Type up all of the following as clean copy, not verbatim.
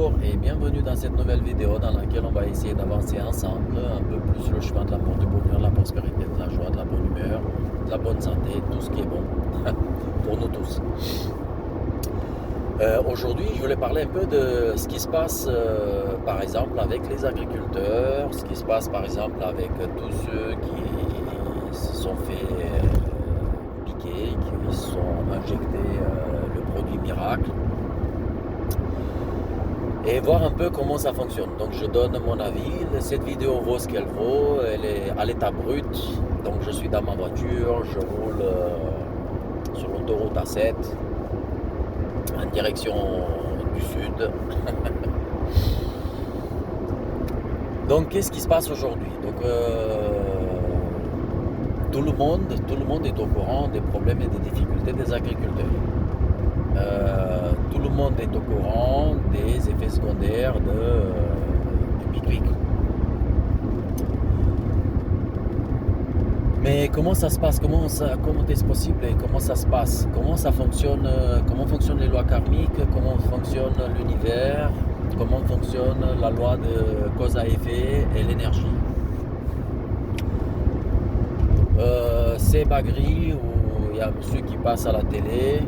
bonjour et bienvenue dans cette nouvelle vidéo dans laquelle on va essayer d'avancer ensemble un peu plus le chemin de l'amour, du bonheur, de la prospérité, de la joie, de la bonne humeur, de la bonne santé, tout ce qui est bon pour nous tous. Aujourd'hui, je voulais parler un peu de ce qui se passe par exemple avec les agriculteurs, ce qui se passe par exemple avec tous ceux qui se sont fait piquer, qui se sont injectés le produit miracle. Et voir un peu comment ça fonctionne. Donc je donne mon avis. Cette vidéo vaut ce qu'elle vaut. Elle est à l'état brut. Donc je suis dans ma voiture. Je roule sur l'autoroute A7 en direction du sud. Donc qu'est-ce qui se passe aujourd'hui? Donc tout le monde est au courant des problèmes et des difficultés des agriculteurs. Tout le monde est au courant des effets secondaires du pic-pic. Mais comment ça se passe? Comment est-ce possible et comment ça se passe? Comment ça fonctionne? Comment fonctionnent les lois karmiques? Comment fonctionne l'univers? Comment fonctionne la loi de cause à effet et l'énergie? C'est Bagri où il y a un monsieur qui passe à la télé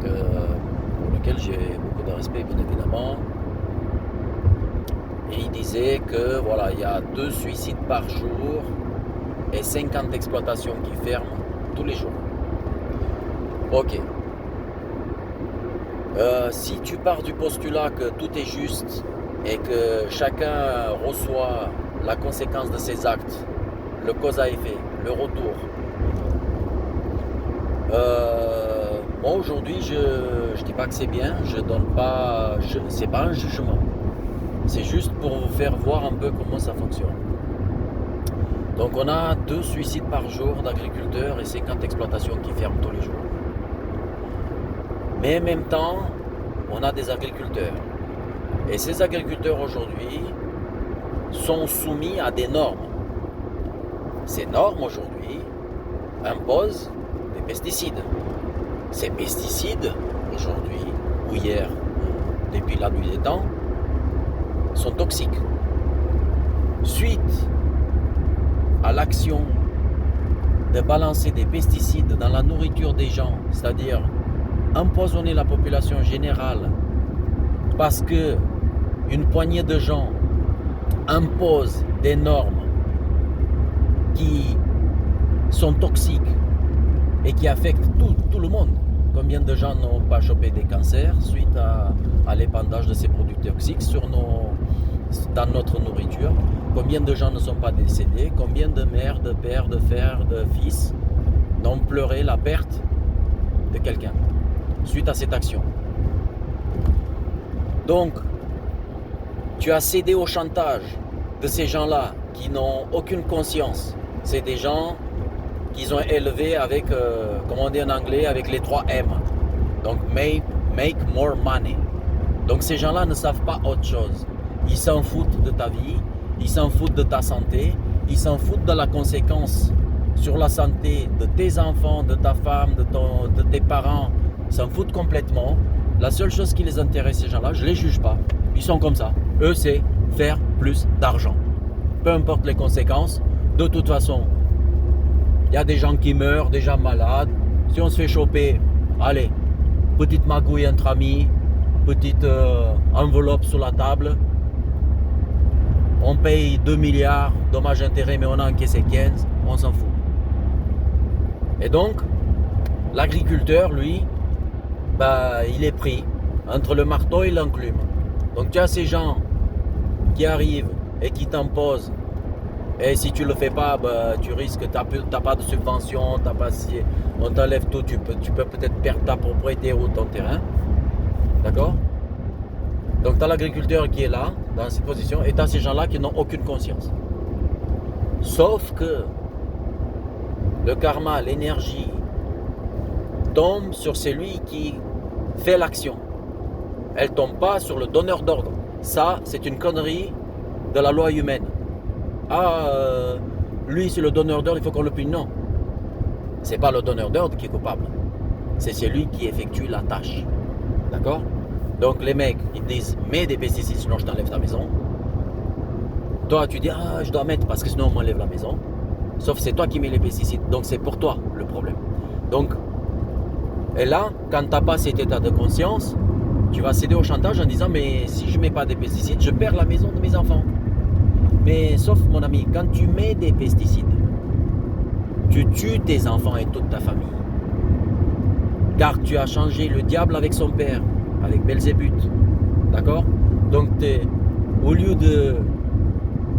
pour lequel j'ai beaucoup de respect bien évidemment, et il disait que voilà, il y a 2 suicides par jour et 50 exploitations qui ferment tous les jours. Ok, si tu pars du postulat que tout est juste et que chacun reçoit la conséquence de ses actes, le cause à effet, le retour, moi aujourd'hui je dis pas que c'est bien, je donne pas, c'est pas un jugement, c'est juste pour vous faire voir un peu comment ça fonctionne. Donc on a 2 suicides par jour d'agriculteurs et 50 exploitations qui ferment tous les jours. Mais en même temps, on a des agriculteurs. Et ces agriculteurs aujourd'hui sont soumis à des normes. Ces normes aujourd'hui imposent des pesticides. Ces pesticides, aujourd'hui, ou hier, ou depuis la nuit des temps, sont toxiques. Suite à l'action de balancer des pesticides dans la nourriture des gens, c'est-à-dire empoisonner la population générale parce que une poignée de gens imposent des normes qui sont toxiques et qui affectent tout le monde. Combien de gens n'ont pas chopé des cancers suite à l'épandage de ces produits toxiques dans notre nourriture? Combien de gens ne sont pas décédés? Combien de mères, de pères, de frères, de fils n'ont pleuré la perte de quelqu'un suite à cette action? Donc, tu as cédé au chantage de ces gens-là qui n'ont aucune conscience. C'est des gens qu'ils ont élevés avec, comme on dit en anglais, avec les 3 M. Donc, make more money. Donc, ces gens-là ne savent pas autre chose. Ils s'en foutent de ta vie, ils s'en foutent de ta santé, ils s'en foutent de la conséquence sur la santé de tes enfants, de ta femme, de tes parents. Ils s'en foutent complètement. La seule chose qui les intéresse, ces gens-là, je ne les juge pas. Ils sont comme ça. Eux, c'est faire plus d'argent. Peu importe les conséquences, de toute façon, il y a des gens qui meurent, des gens malades. Si on se fait choper, allez, petite magouille entre amis, petite enveloppe sur la table. On paye 2 milliards, dommages intérêts, mais on a encaissé 15, on s'en fout. Et donc, l'agriculteur, lui, il est pris entre le marteau et l'enclume. Donc tu as ces gens qui arrivent et qui t'imposent. Et si tu ne le fais pas, tu risques, tu n'as pas de subvention, on t'enlève tout, tu peux peut-être perdre ta propriété ou ton terrain. D'accord? Donc tu as l'agriculteur qui est là, dans cette position, et tu as ces gens-là qui n'ont aucune conscience. Sauf que le karma, l'énergie, tombe sur celui qui fait l'action. Elle ne tombe pas sur le donneur d'ordre. Ça, c'est une connerie de la loi humaine. Lui, c'est le donneur d'ordre, il faut qu'on le punisse. Non. Ce n'est pas le donneur d'ordre qui est coupable. C'est celui qui effectue la tâche. D'accord? Donc les mecs, ils te disent, mets des pesticides, sinon je t'enlève ta maison. Toi, tu dis, ah, je dois mettre parce que sinon on m'enlève la maison. Sauf que c'est toi qui mets les pesticides. Donc c'est pour toi le problème. Donc, et là, quand tu n'as pas cet état de conscience, tu vas céder au chantage en disant, mais si je ne mets pas des pesticides, je perds la maison de mes enfants. Mais sauf, mon ami, quand tu mets des pesticides, tu tues tes enfants et toute ta famille. Car tu as changé le diable avec son père, avec Belzébuth. D'accord? Donc, au lieu de...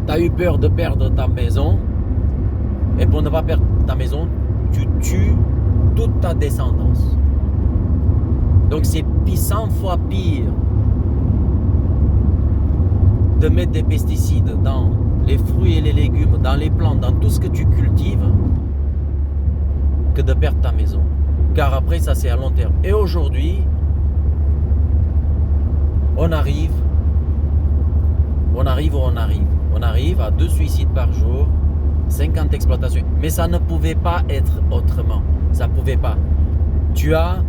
Tu as eu peur de perdre ta maison, et pour ne pas perdre ta maison, tu tues toute ta descendance. Donc c'est 100 fois pire de mettre des pesticides dans les fruits et les légumes, dans les plantes, dans tout ce que tu cultives, que de perdre ta maison. Car après, ça c'est à long terme. Et aujourd'hui, on arrive où on arrive. On arrive à 2 suicides par jour, 50 exploitations. Mais ça ne pouvait pas être autrement. Ça ne pouvait pas. Tu as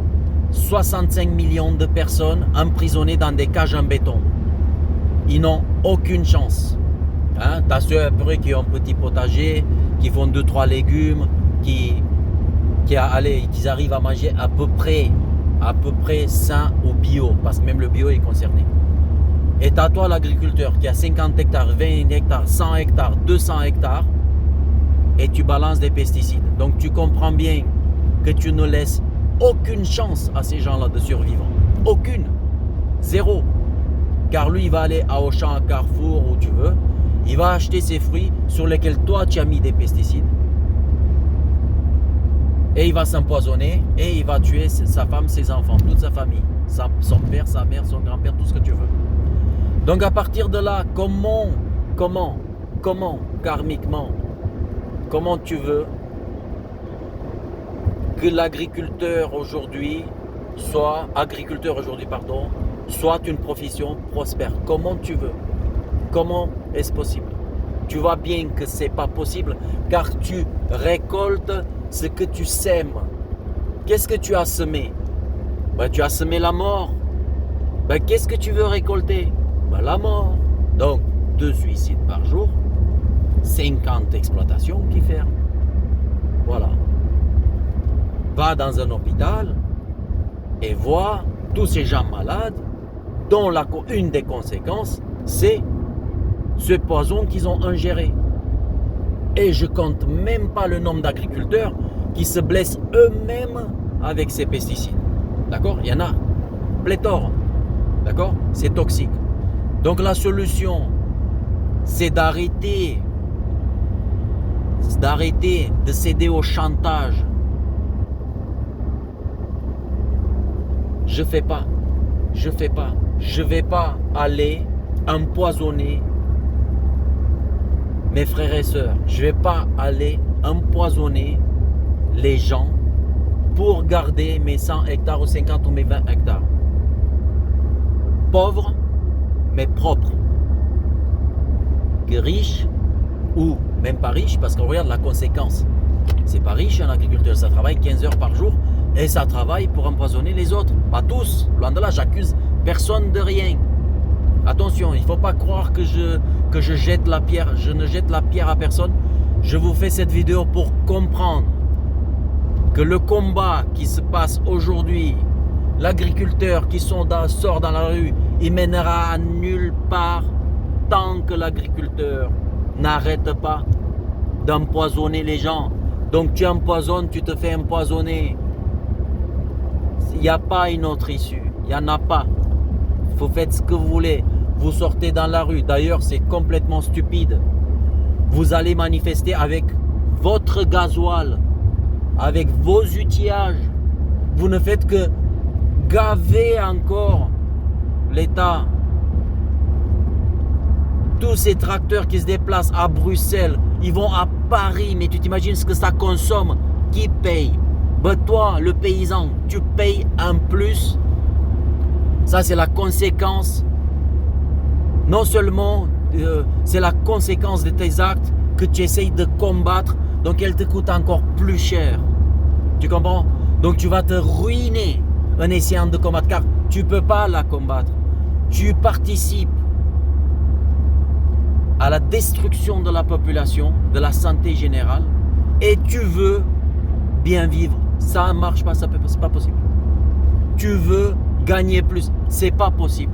65 millions de personnes emprisonnées dans des cages en béton. Ils n'ont aucune chance. Hein? Tu as ceux après qui ont un petit potager, qui font 2-3 légumes, qui arrivent à manger à peu près sain ou bio, parce que même le bio est concerné. Et tu as toi l'agriculteur qui a 50 hectares, 20 hectares, 100 hectares, 200 hectares, et tu balances des pesticides. Donc tu comprends bien que tu ne laisses aucune chance à ces gens-là de survivre. Aucune. Zéro. Car lui, il va aller à Auchan, à Carrefour, où tu veux. Il va acheter ses fruits sur lesquels toi, tu as mis des pesticides. Et il va s'empoisonner et il va tuer sa femme, ses enfants, toute sa famille. Son père, sa mère, son grand-père, tout ce que tu veux. Donc à partir de là, comment, karmiquement, comment tu veux que l'agriculteur aujourd'hui soit une profession prospère. Comment tu veux? Comment est-ce possible? Tu vois bien que c'est pas possible car tu récoltes ce que tu sèmes. Qu'est-ce que tu as semé? Tu as semé la mort. Qu'est-ce que tu veux récolter? La mort. Donc 2 suicides par jour, 50 exploitations qui ferment. Voilà. Va dans un hôpital et vois tous ces gens malades dont une des conséquences, c'est ce poison qu'ils ont ingéré. Et je compte même pas le nombre d'agriculteurs qui se blessent eux-mêmes avec ces pesticides. D'accord? Il y en a pléthore. D'accord? C'est toxique. Donc la solution, c'est d'arrêter de céder au chantage. Je fais pas. Je vais pas aller empoisonner mes frères et sœurs. Je vais pas aller empoisonner les gens pour garder mes 100 hectares ou 50 ou mes 20 hectares. Pauvres, mais propres. Riches ou même pas riches, parce qu'on regarde la conséquence. C'est pas riche un agriculteur, ça travaille 15 heures par jour et ça travaille pour empoisonner les autres. Pas tous, loin de là, j'accuse personne de rien. Attention, il ne faut pas croire que je jette la pierre. Je ne jette la pierre à personne. Je vous fais cette vidéo pour comprendre que le combat qui se passe aujourd'hui, l'agriculteur qui sort dans la rue, il mènera à nulle part tant que l'agriculteur n'arrête pas d'empoisonner les gens. Donc tu empoisonnes, tu te fais empoisonner. Il n'y a pas une autre issue. Il n'y en a pas. Vous faites ce que vous voulez. Vous sortez dans la rue. D'ailleurs, c'est complètement stupide. Vous allez manifester avec votre gasoil, avec vos outillages. Vous ne faites que gaver encore l'État. Tous ces tracteurs qui se déplacent à Bruxelles, ils vont à Paris, mais tu t'imagines ce que ça consomme? Qui paye? Toi, le paysan, tu payes un plus. Ça, c'est la conséquence. Non seulement, c'est la conséquence de tes actes que tu essayes de combattre, donc elle te coûte encore plus cher. Tu comprends? Donc tu vas te ruiner en essayant de combattre, car tu ne peux pas la combattre. Tu participes à la destruction de la population, de la santé générale, et tu veux bien vivre. Ça ne marche pas, c'est pas possible. Tu veux gagner plus, c'est pas possible.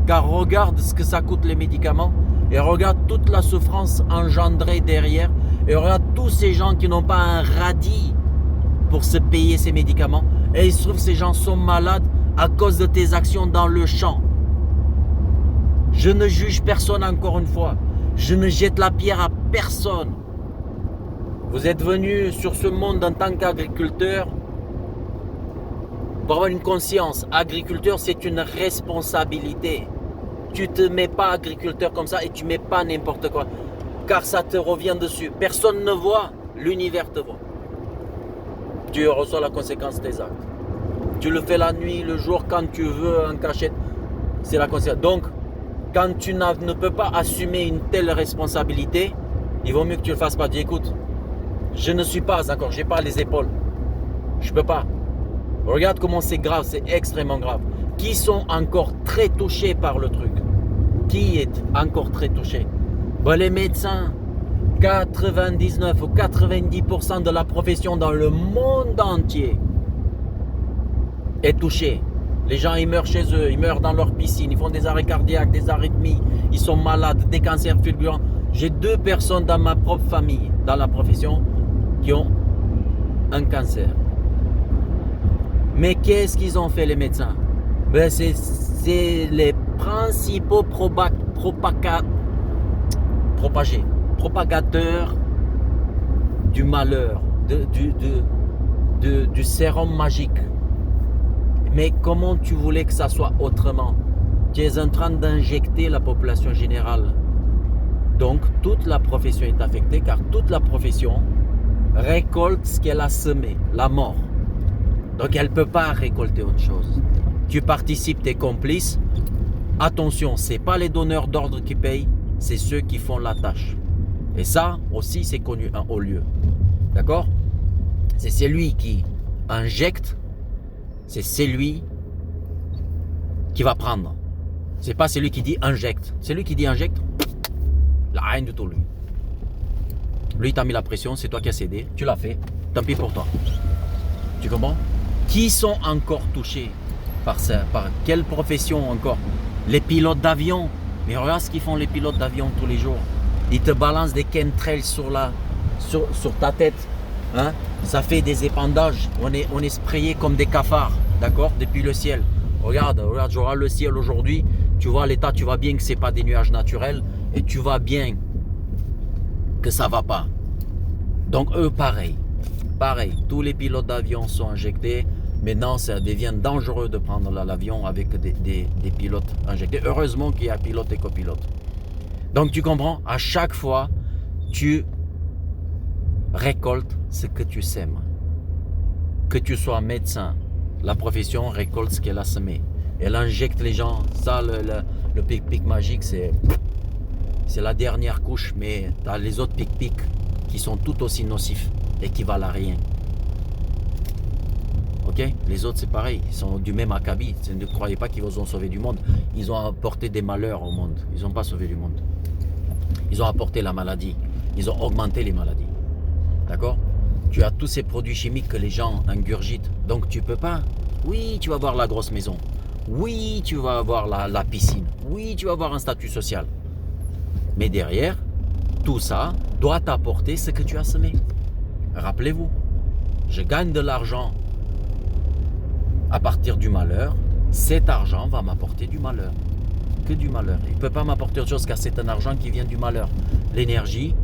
Car regarde ce que ça coûte les médicaments, et regarde toute la souffrance engendrée derrière, et regarde tous ces gens qui n'ont pas un radis pour se payer ces médicaments, et il se trouve que ces gens sont malades à cause de tes actions dans le champ. Je ne juge personne encore une fois. Je ne jette la pierre à personne. Vous êtes venu sur ce monde en tant qu'agriculteur pour avoir une conscience. Agriculteur, c'est une responsabilité. Tu ne te mets pas agriculteur comme ça et tu ne mets pas n'importe quoi. Car ça te revient dessus. Personne ne voit, l'univers te voit. Tu reçois la conséquence des actes. Tu le fais la nuit, le jour, quand tu veux, en cachette. C'est la conséquence. Donc, quand tu ne peux pas assumer une telle responsabilité, il vaut mieux que tu ne le fasses pas. Dis, écoute, je ne suis pas encore, je n'ai pas les épaules. Je ne peux pas. Regarde comment c'est grave, c'est extrêmement grave. Qui sont encore très touchés par le truc? Qui est encore très touché? Ben, les médecins. 99 ou 90% de la profession dans le monde entier est touchée. Les gens, ils meurent chez eux, ils meurent dans leur piscine, ils font des arrêts cardiaques, des arythmies, ils sont malades, des cancers fulgurants. J'ai 2 personnes dans ma propre famille, dans la profession, qui ont un cancer. Mais qu'est-ce qu'ils ont fait les médecins? Ben c'est les principaux propagateurs du malheur, du sérum magique. Mais comment tu voulais que ça soit autrement? Tu es en train d'injecter la population générale. Donc toute la profession est affectée car toute la profession récolte ce qu'elle a semé, la mort. Donc elle ne peut pas récolter autre chose. Tu participes, tu es complice. Attention, ce n'est pas les donneurs d'ordre qui payent, c'est ceux qui font la tâche. Et ça aussi c'est connu en haut lieu. D'accord? C'est celui qui injecte, c'est celui qui va prendre. C'est pas celui qui dit injecte. Celui qui dit injecte, il n'a rien du tout lui. Lui, il t'a mis la pression, c'est toi qui as cédé, tu l'as fait, tant pis pour toi. Tu comprends? Qui sont encore touchés par ça? Par quelle profession encore? Les pilotes d'avion. Mais regarde ce qu'ils font les pilotes d'avion tous les jours. Ils te balancent des chemtrails sur ta tête. Hein? Ça fait des épandages. On est sprayé comme des cafards, d'accord? Depuis le ciel. Regarde, je regarde le ciel aujourd'hui. Tu vois l'état, tu vois bien que ce n'est pas des nuages naturels. Et tu vois bien que ça ne va pas. Donc eux, pareil. Tous les pilotes d'avion sont injectés. Maintenant, ça devient dangereux de prendre l'avion avec des pilotes injectés. Heureusement qu'il y a pilote et copilote. Donc tu comprends, à chaque fois, tu récoltes ce que tu sèmes. Que tu sois médecin, la profession récolte ce qu'elle a semé. Elle injecte les gens. Ça, le pic-pic magique, c'est la dernière couche, mais tu as les autres pic-pic qui sont tout aussi nocifs et qui valent à rien. Ok? Les autres, c'est pareil, ils sont du même acabit. Ne croyez pas qu'ils vous ont sauvé du monde. Ils ont apporté des malheurs au monde. Ils n'ont pas sauvé du monde. Ils ont apporté la maladie. Ils ont augmenté les maladies. D'accord? Tu as tous ces produits chimiques que les gens ingurgitent. Donc tu ne peux pas. Oui, tu vas avoir la grosse maison. Oui, tu vas avoir la piscine. Oui, tu vas avoir un statut social. Mais derrière, tout ça doit t'apporter ce que tu as semé. Rappelez-vous, je gagne de l'argent à partir du malheur. Cet argent va m'apporter du malheur. Que du malheur. Il ne peut pas m'apporter autre chose car c'est un argent qui vient du malheur. L'énergie,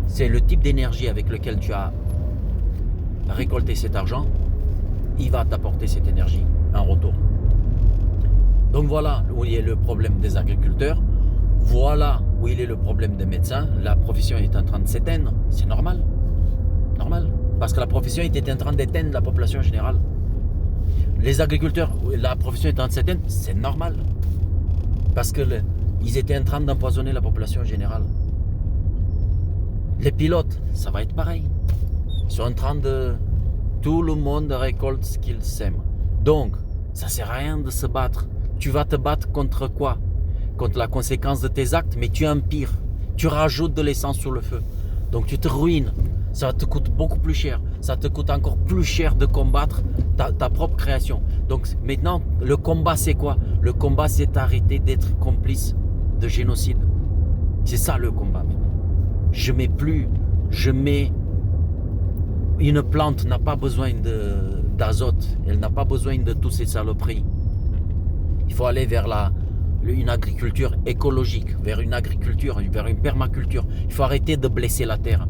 c'est le type d'énergie avec lequel tu as récolté cet argent. Il va t'apporter cette énergie en retour. Donc voilà où il est le problème des agriculteurs. Voilà où il est le problème des médecins. La profession est en train de s'éteindre. C'est normal. Normal. Parce que la profession était en train d'éteindre la population générale. Les agriculteurs, la profession est en train de s'éteindre. C'est normal. Parce qu'ils étaient en train d'empoisonner la population générale. Les pilotes, ça va être pareil. Ils sont en train de Tout le monde récolte ce qu'il sème. Donc, ça ne sert à rien de se battre. Tu vas te battre contre quoi? Contre la conséquence de tes actes, mais tu empires. Tu rajoutes de l'essence sur le feu. Donc tu te ruines. Ça te coûte beaucoup plus cher. Ça te coûte encore plus cher de combattre ta propre création. Donc maintenant, le combat c'est quoi? Le combat c'est arrêter d'être complice de génocide. C'est ça le combat maintenant. Une plante n'a pas besoin d'azote. Elle n'a pas besoin de toutes ces saloperies. Il faut aller vers une agriculture écologique, vers une permaculture. Il faut arrêter de blesser la terre.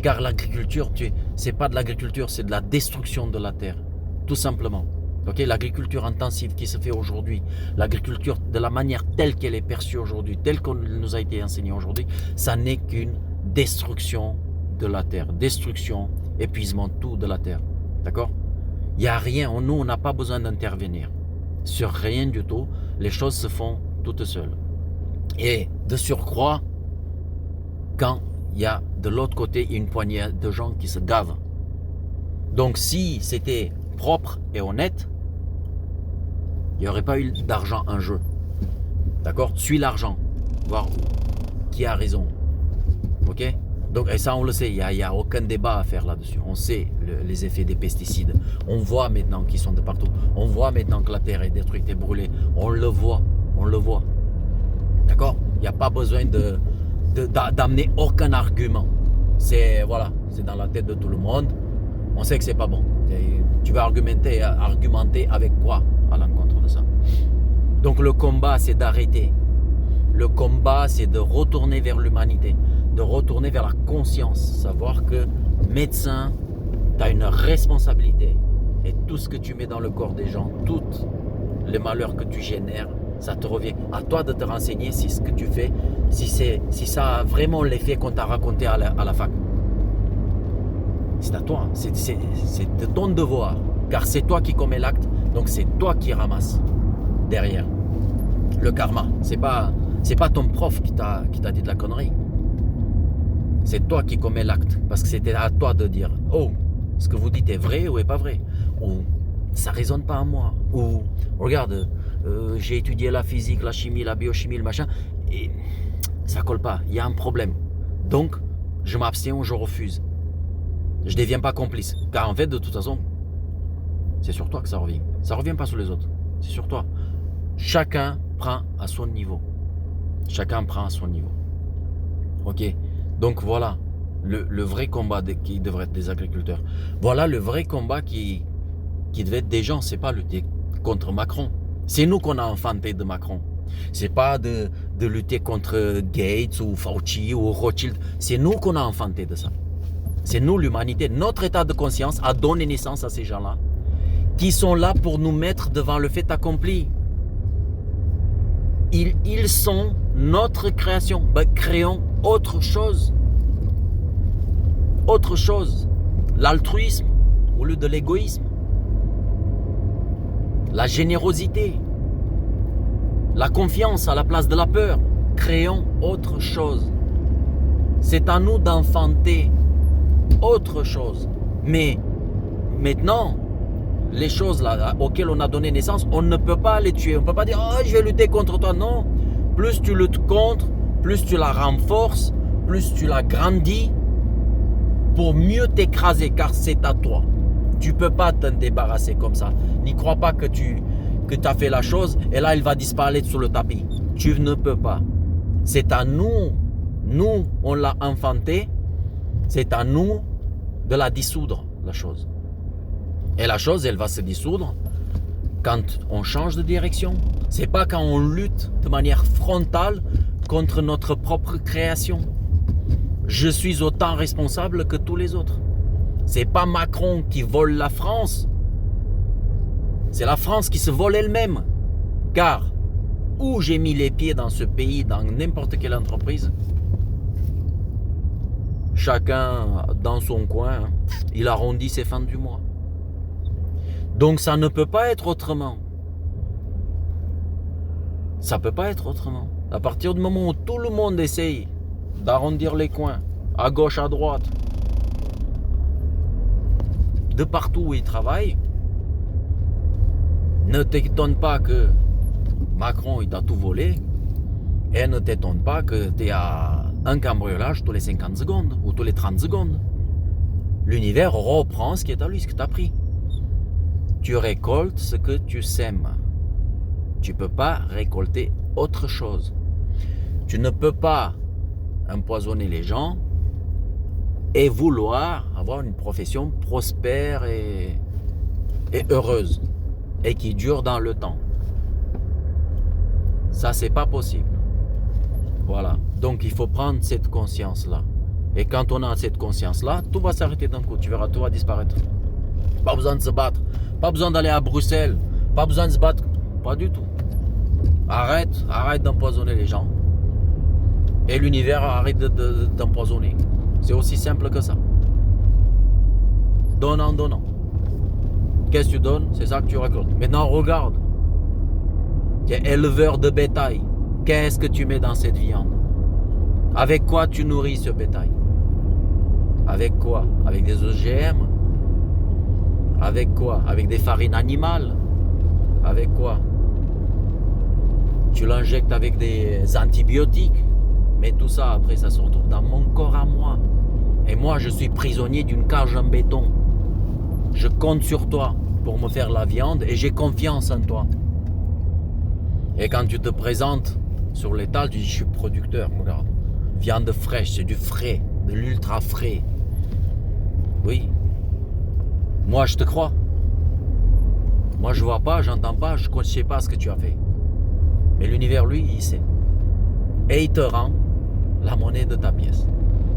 Car l'agriculture, c'est pas de l'agriculture, c'est de la destruction de la terre. Tout simplement. Okay? L'agriculture intensive qui se fait aujourd'hui, l'agriculture de la manière telle qu'elle est perçue aujourd'hui, telle qu'on nous a été enseignée aujourd'hui, ça n'est qu'une destruction de la terre. Destruction, épuisement, tout de la terre. D'accord? Il n'y a rien, nous on n'a pas besoin d'intervenir. Sur rien du tout, les choses se font toutes seules. Et de surcroît, quand il y a de l'autre côté une poignée de gens qui se gavent. Donc si c'était propre et honnête, il n'y aurait pas eu d'argent en jeu. D'accord? Suis l'argent, voir qui a raison. Ok? Donc, et ça on le sait, il n'y a aucun débat à faire là-dessus. On sait les effets des pesticides. On voit maintenant qu'ils sont de partout. On voit maintenant que la terre est détruite et brûlée. On le voit. D'accord? Il n'y a pas besoin d'amener aucun argument. C'est dans la tête de tout le monde. On sait que c'est pas bon. Tu vas argumenter avec quoi à l'encontre de ça? Donc le combat c'est d'arrêter. Le combat c'est de retourner vers l'humanité, de retourner vers la conscience, savoir que médecin, tu as une responsabilité et tout ce que tu mets dans le corps des gens, tous les malheurs que tu génères, ça te revient. À toi de te renseigner si ce que tu fais, si ça a vraiment l'effet qu'on t'a raconté à la fac. C'est à toi, c'est de ton devoir, car c'est toi qui commets l'acte, donc c'est toi qui ramasses derrière le karma. C'est pas ton prof qui t'a dit de la connerie. C'est toi qui commets l'acte, parce que c'était à toi de dire « Oh, ce que vous dites est vrai ou est pas vrai ?» ou « Ça ne résonne pas en moi » ou « Regarde, j'ai étudié la physique, la chimie, la biochimie, le machin, et ça colle pas, il y a un problème. Donc, je m'abstiens ou je refuse. Je ne deviens pas complice, car en fait, de toute façon, c'est sur toi que ça revient. Ça ne revient pas sur les autres, c'est sur toi. Chacun prend à son niveau. Chacun prend à son niveau. Ok? Donc voilà, le vrai combat qui devrait être des agriculteurs. Voilà le vrai combat qui devait être des gens. C'est pas lutter contre Macron. C'est nous qu'on a enfanté de Macron. C'est pas de lutter contre Gates ou Fauci ou Rothschild. C'est nous qu'on a enfanté de ça. C'est nous l'humanité. Notre état de conscience a donné naissance à ces gens-là qui sont là pour nous mettre devant le fait accompli. Ils sont notre création. Ben, créons autre chose. Autre chose. L'altruisme au lieu de l'égoïsme. La générosité. La confiance à la place de la peur. Créons autre chose. C'est à nous d'enfanter autre chose. Mais maintenant, les choses là, auxquelles on a donné naissance, on ne peut pas les tuer. On ne peut pas dire « Oh, je vais lutter contre toi ». Non. Plus tu luttes contre, plus tu la renforces, plus tu la grandis pour mieux t'écraser, car c'est à toi. Tu ne peux pas t'en débarrasser comme ça. N'y crois pas que tu as fait la chose et là, elle va disparaître sous le tapis. Tu ne peux pas. C'est à nous. Nous, on l'a enfanté. C'est à nous de la dissoudre, la chose. Et la chose, elle va se dissoudre quand on change de direction. C'est pas quand on lutte de manière frontale contre notre propre création. Je suis autant responsable que tous les autres. C'est pas Macron qui vole la France. C'est la France qui se vole elle-même. Car où j'ai mis les pieds dans ce pays, dans n'importe quelle entreprise, chacun dans son coin, il arrondit ses fins du mois. Donc ça ne peut pas être autrement. Ça ne peut pas être autrement. À partir du moment où tout le monde essaye d'arrondir les coins, à gauche, à droite, de partout où ils travaillent. Ne t'étonne pas que Macron il t'a tout volé. Et ne t'étonne pas que tu es à un cambriolage tous les 50 secondes ou tous les 30 secondes. L'univers reprend ce qui est à lui, ce que tu as pris. Tu récoltes ce que tu sèmes. Tu ne peux pas récolter autre chose. Tu ne peux pas empoisonner les gens et vouloir avoir une profession prospère et heureuse et qui dure dans le temps. Ça, c'est pas possible. Voilà. Donc, il faut prendre cette conscience-là. Et quand on a cette conscience-là, tout va s'arrêter d'un coup. Tu verras, tout va disparaître. Pas besoin de se battre. Pas besoin d'aller à Bruxelles. Pas besoin de se battre. Pas du tout. Arrête d'empoisonner les gens. Et l'univers arrête d'empoisonner. C'est aussi simple que ça. Donnant. Qu'est-ce que tu donnes, c'est ça que tu récoltes. Maintenant, regarde. Tu es éleveur de bétail. Qu'est-ce que tu mets dans cette viande? Avec quoi tu nourris ce bétail? Avec quoi? Avec des OGM? Avec quoi? Avec des farines animales? Avec quoi? Tu l'injectes avec des antibiotiques? Mais tout ça, après, ça se retrouve dans mon corps à moi. Et moi, je suis prisonnier d'une cage en béton. Je compte sur toi pour me faire la viande et j'ai confiance en toi. Et quand tu te présentes sur l'étal, tu dis, je suis producteur, regarde. Viande fraîche, c'est du frais, de l'ultra frais. Oui. Moi, je te crois. Moi, je vois pas, j'entends pas, je ne sais pas ce que tu as fait. Mais l'univers, lui, il sait. Et il te rend la monnaie de ta pièce.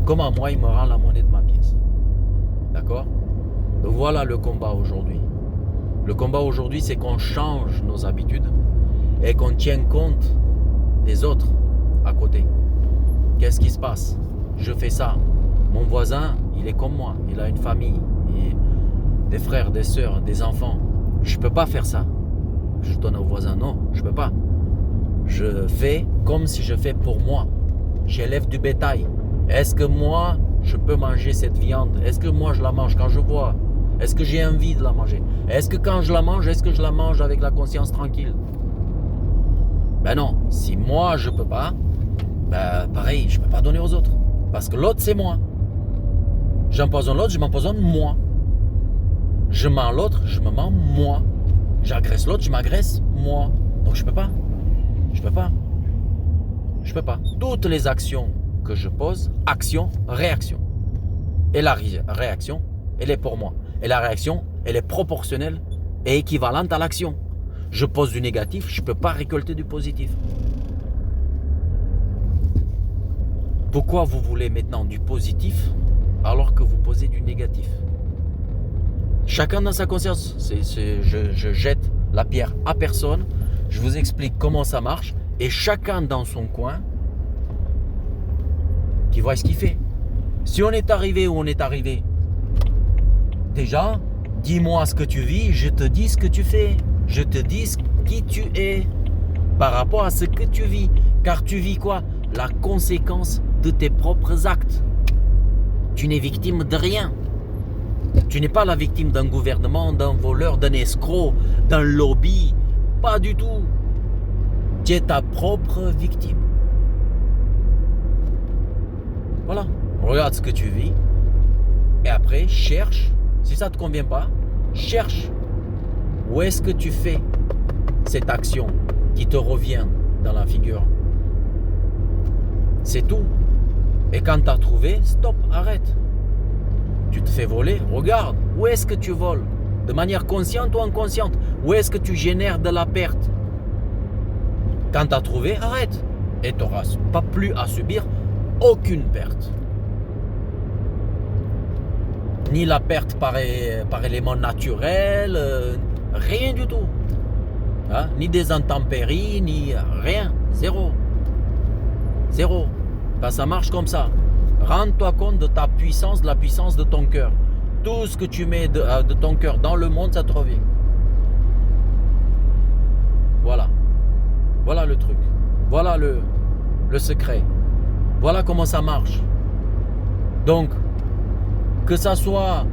Comment moi, il me rend la monnaie de ma pièce. D'accord? Voilà le combat aujourd'hui. Le combat aujourd'hui, c'est qu'on change nos habitudes et qu'on tienne compte des autres à côté. Qu'est-ce qui se passe? Je fais ça. Mon voisin, il est comme moi. Il a une famille, des frères, des sœurs, des enfants. Je ne peux pas faire ça. Je donne au voisin. Non, je ne peux pas. Je fais comme si je fais pour moi. J'élève du bétail. Est-ce que moi, je peux manger cette viande? Est-ce que moi, je la mange quand je vois? Est-ce que j'ai envie de la manger? Est-ce que quand je la mange, est-ce que je la mange avec la conscience tranquille? Ben non, si moi je peux pas, ben pareil, je peux pas donner aux autres. Parce que l'autre c'est moi. J'empoisonne l'autre, je m'empoisonne moi. Je mens l'autre, je me mens moi. J'agresse l'autre, je m'agresse moi. Donc je peux pas. Je peux pas. Je peux pas. Toutes les actions que je pose, action, réaction. Et la réaction, elle est pour moi. Et la réaction, elle est proportionnelle et équivalente à l'action. Je pose du négatif, je ne peux pas récolter du positif. Pourquoi vous voulez maintenant du positif alors que vous posez du négatif? Chacun dans sa conscience. Je jette la pierre à personne. Je vous explique comment ça marche. Et chacun dans son coin qui voit ce qu'il fait. Si on est arrivé où on est arrivé, déjà, dis-moi ce que tu vis, je te dis ce que tu fais. Je te dis qui tu es par rapport à ce que tu vis. Car tu vis quoi? La conséquence de tes propres actes. Tu n'es victime de rien. Tu n'es pas la victime d'un gouvernement, d'un voleur, d'un escroc, d'un lobby. Pas du tout. Tu es ta propre victime. Voilà. Regarde ce que tu vis. Et après, cherche. Si ça ne te convient pas, cherche. Où est-ce que tu fais cette action qui te revient dans la figure? C'est tout. Et quand tu as trouvé, stop, arrête. Tu te fais voler, regarde. Où est-ce que tu voles? De manière consciente ou inconsciente? Où est-ce que tu génères de la perte? Quand tu as trouvé, arrête. Et tu n'auras pas plus à subir aucune perte. Ni la perte par élément naturel, rien du tout. Hein? Ni des intempéries, ni rien. Zéro. Zéro. Ben, ça marche comme ça. Rends-toi compte de ta puissance, de la puissance de ton cœur. Tout ce que tu mets de ton cœur dans le monde, ça te revient. Voilà. Voilà le truc. Voilà le secret. Voilà comment ça marche. Donc, que ça soit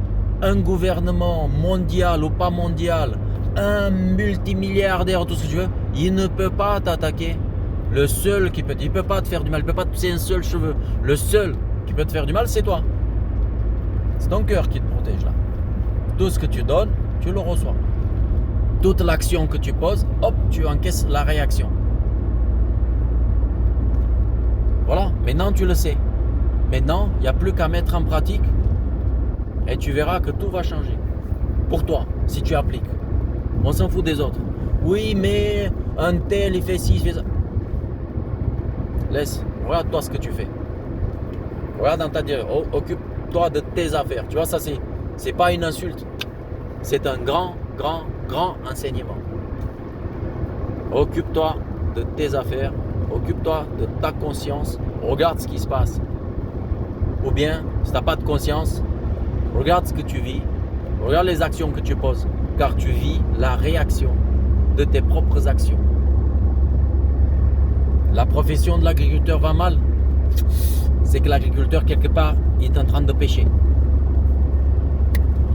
un gouvernement mondial ou pas mondial, un multimilliardaire, tout ce que tu veux, il ne peut pas t'attaquer. Le seul qui peut, il ne peut pas te faire du mal, il ne peut pas te pousser un seul cheveu. Le seul qui peut te faire du mal, c'est toi. C'est ton cœur qui te protège là. Tout ce que tu donnes, tu le reçois. Toute l'action que tu poses, hop, tu encaisses la réaction. Voilà, maintenant tu le sais. Maintenant, il n'y a plus qu'à mettre en pratique et tu verras que tout va changer. Pour toi, si tu appliques. On s'en fout des autres. Oui, mais un tel, il fait ci, il fait ça. Laisse, regarde-toi ce que tu fais. Regarde dans ta direction. Occupe-toi de tes affaires. Tu vois, ça, c'est pas une insulte. C'est un grand enseignement. Occupe-toi de tes affaires. Occupe-toi de ta conscience. Regarde ce qui se passe. Ou bien, si tu n'as pas de conscience, regarde ce que tu vis. Regarde les actions que tu poses. Car tu vis la réaction de tes propres actions. La profession de l'agriculteur va mal. C'est que l'agriculteur, quelque part, il est en train de pêcher.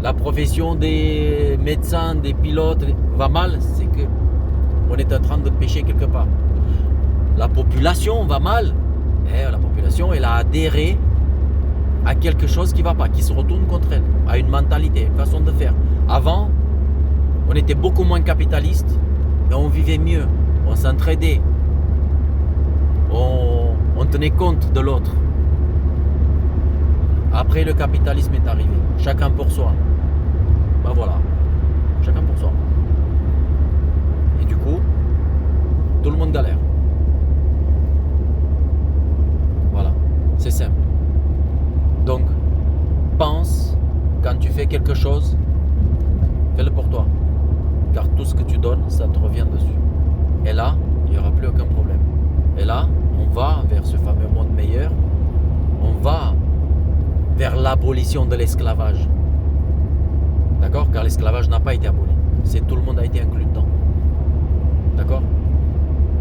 La profession des médecins, des pilotes va mal. C'est que on est en train de pêcher quelque part. La population va mal. La population, elle a adhéré à quelque chose qui ne va pas, qui se retourne contre elle, à une mentalité, une façon de faire. Avant, on était beaucoup moins capitaliste, mais on vivait mieux, on s'entraidait, on tenait compte de l'autre. Après, le capitalisme est arrivé, chacun pour soi. Ben voilà, chacun pour soi. Et du coup, tout le monde galère. Voilà, c'est simple. Donc, pense, quand tu fais quelque chose, fais-le pour toi. Car tout ce que tu donnes, ça te revient dessus. Et là, il n'y aura plus aucun problème. Et là, on va vers ce fameux monde meilleur. On va vers l'abolition de l'esclavage. D'accord? Car l'esclavage n'a pas été aboli. C'est tout le monde a été inclus dedans. D'accord?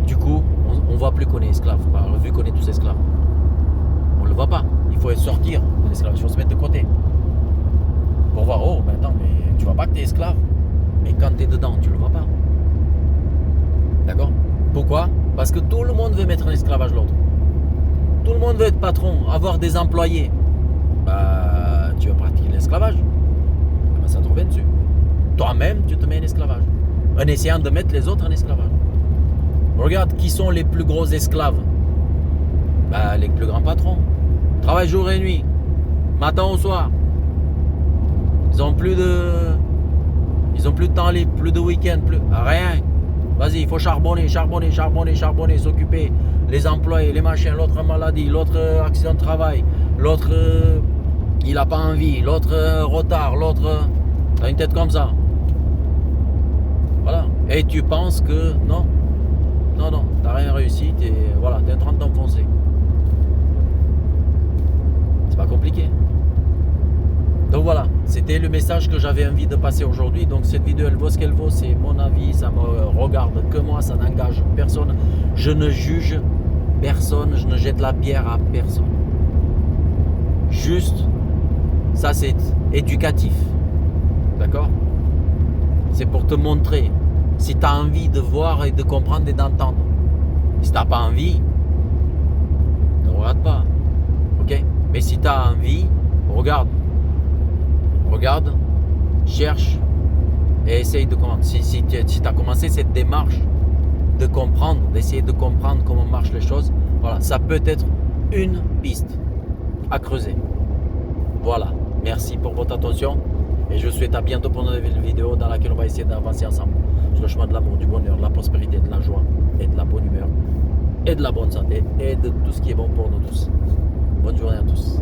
Du coup, on ne voit plus qu'on est esclave. Vu qu'on est tous esclaves. On ne le voit pas. Il faut sortir de l'esclavage. Il faut se mettre de côté. Pour voir, oh, mais attends, mais tu vois pas que tu es esclave. Mais quand tu es dedans, tu ne le vois pas. D'accord? Pourquoi? Parce que tout le monde veut mettre en esclavage l'autre. Tout le monde veut être patron, avoir des employés. Bah, tu vas pratiquer l'esclavage. Bah, ça te revient dessus. Toi-même, tu te mets en esclavage. En essayant de mettre les autres en esclavage. Regarde qui sont les plus gros esclaves. Bah, les plus grands patrons. Travaillent jour et nuit. Matin au soir. Ils ont plus de temps libre, plus de week-end, plus rien. Vas-y, il faut charbonner, s'occuper. Les employés, les machins, l'autre maladie, l'autre accident de travail, l'autre il n'a pas envie, l'autre retard, l'autre t'as une tête comme ça. Voilà. Et tu penses que non, t'as rien réussi, t'es en train de t'enfoncer. C'est pas compliqué. Donc voilà, c'était le message que j'avais envie de passer aujourd'hui. Donc cette vidéo, elle vaut ce qu'elle vaut, c'est mon avis, ça me regarde que moi, ça n'engage personne. Je ne juge personne, je ne jette la pierre à personne. Juste, ça c'est éducatif. D'accord? C'est pour te montrer. Si tu as envie de voir et de comprendre et d'entendre. Si tu n'as pas envie, ne regarde pas. Ok? Mais si tu as envie, regarde. Regarde, cherche et essaye de comprendre. Si tu as commencé cette démarche de comprendre, d'essayer de comprendre comment marchent les choses, voilà, ça peut être une piste à creuser. Voilà, merci pour votre attention et je vous souhaite à bientôt pour une nouvelle vidéo dans laquelle on va essayer d'avancer ensemble sur le chemin de l'amour, du bonheur, de la prospérité, de la joie et de la bonne humeur et de la bonne santé et de tout ce qui est bon pour nous tous. Bonne journée à tous.